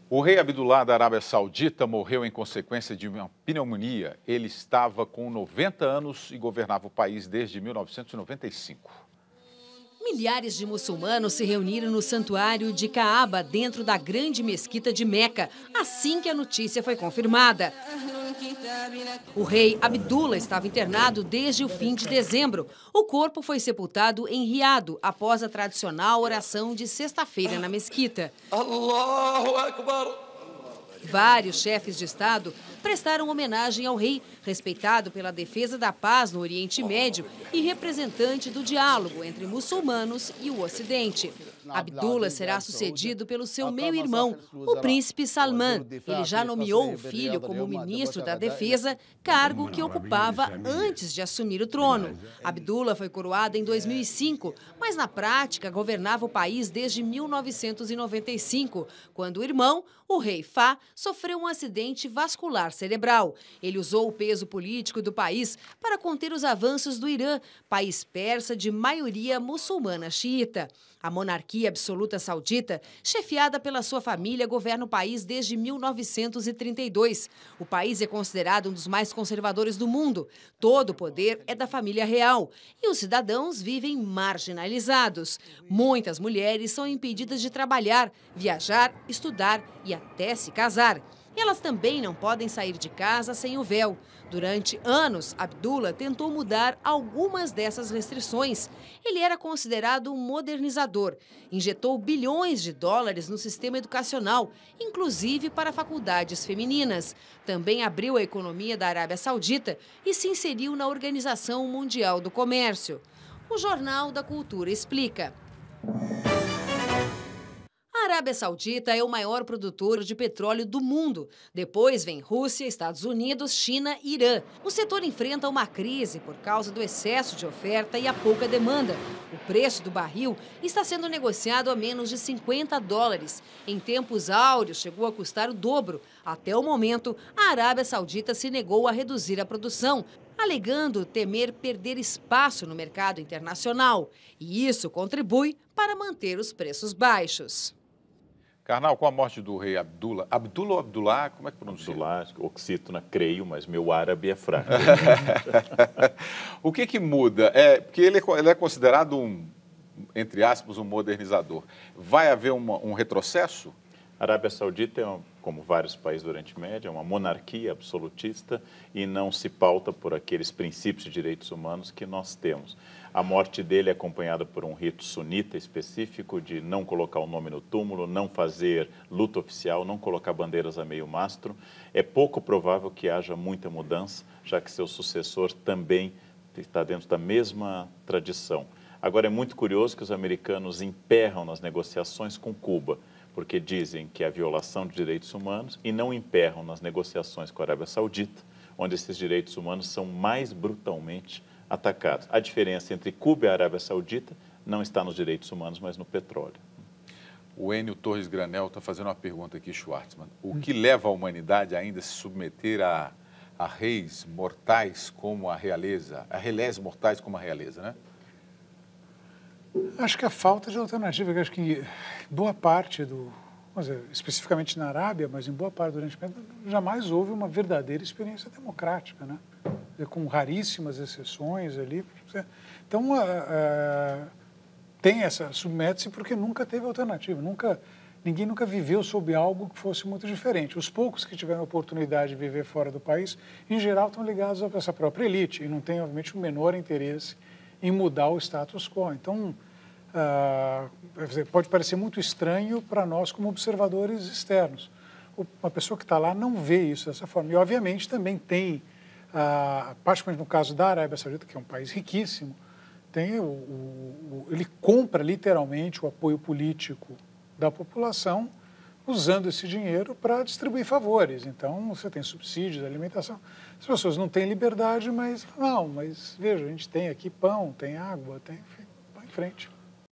O rei Abdullah da Arábia Saudita morreu em consequência de uma pneumonia. Ele estava com 90 anos e governava o país desde 1995. Milhares de muçulmanos se reuniram no santuário de Caaba, dentro da grande mesquita de Meca, assim que a notícia foi confirmada. O rei Abdullah estava internado desde o fim de dezembro. O corpo foi sepultado em Riado, após a tradicional oração de sexta-feira na mesquita. Allahu Akbar! Vários chefes de Estado prestaram homenagem ao rei, respeitado pela defesa da paz no Oriente Médio e representante do diálogo entre muçulmanos e o Ocidente. Abdullah será sucedido pelo seu meio-irmão, o príncipe Salman. Ele já nomeou o filho como ministro da Defesa, cargo que ocupava antes de assumir o trono. Abdullah foi coroado em 2005, mas na prática governava o país desde 1995, quando o irmão, o rei Fahd, sofreu um acidente vascular cerebral. Ele usou o peso político do país para conter os avanços do Irã, país persa de maioria muçulmana xiita. A monarquia absoluta saudita, chefiada pela sua família, governa o país desde 1932. O país é considerado um dos mais conservadores do mundo. Todo o poder é da família real e os cidadãos vivem marginalizados. Muitas mulheres são impedidas de trabalhar, viajar, estudar e até se casar. Elas também não podem sair de casa sem o véu. Durante anos, Abdullah tentou mudar algumas dessas restrições. Ele era considerado um modernizador. Injetou bilhões de dólares no sistema educacional, inclusive para faculdades femininas. Também abriu a economia da Arábia Saudita e se inseriu na Organização Mundial do Comércio. O Jornal da Cultura explica. A Arábia Saudita é o maior produtor de petróleo do mundo. Depois vem Rússia, Estados Unidos, China e Irã. O setor enfrenta uma crise por causa do excesso de oferta e a pouca demanda. O preço do barril está sendo negociado a menos de $50. Em tempos áureos, chegou a custar o dobro. Até o momento, a Arábia Saudita se negou a reduzir a produção, alegando temer perder espaço no mercado internacional. E isso contribui para manter os preços baixos. Karnal, com a morte do rei Abdullah, Abdullah ou Abdullah, como é que pronuncia? Abdullah, oxítona, creio, mas meu árabe é fraco. O que muda? Porque ele é considerado entre aspas, um modernizador. Vai haver um retrocesso? A Arábia Saudita é, como vários países do Oriente Médio, é uma monarquia absolutista e não se pauta por aqueles princípios de direitos humanos que nós temos. A morte dele é acompanhada por um rito sunita específico de não colocar o nome no túmulo, não fazer luta oficial, não colocar bandeiras a meio mastro. É pouco provável que haja muita mudança, já que seu sucessor também está dentro da mesma tradição. Agora, é muito curioso que os americanos emperram nas negociações com Cuba, porque dizem que é a violação de direitos humanos e não emperram nas negociações com a Arábia Saudita, onde esses direitos humanos são mais brutalmente atacados. A diferença entre Cuba e a Arábia Saudita não está nos direitos humanos, mas no petróleo. O Enio Torres Granel está fazendo uma pergunta aqui, Schwartzman. O que leva a humanidade ainda a se submeter a reis mortais como a realeza, a relés mortais como a realeza, né? Acho que a falta de alternativa, que acho que boa parte especificamente na Arábia, mas em boa parte do Oriente Médio, jamais houve uma verdadeira experiência democrática, né? Com raríssimas exceções ali. Então, submete-se porque nunca teve alternativa, ninguém nunca viveu sob algo que fosse muito diferente. Os poucos que tiveram a oportunidade de viver fora do país, em geral, estão ligados a essa própria elite e não têm, obviamente, o menor interesse em mudar o status quo. Então, pode parecer muito estranho para nós como observadores externos. Uma pessoa que está lá não vê isso dessa forma. E, obviamente, também tem, particularmente no caso da Arábia Saudita, que é um país riquíssimo, ele compra literalmente o apoio político da população usando esse dinheiro para distribuir favores. Então, você tem subsídios, alimentação. As pessoas não têm liberdade, mas veja, a gente tem aqui pão, tem água, enfim, vai em frente.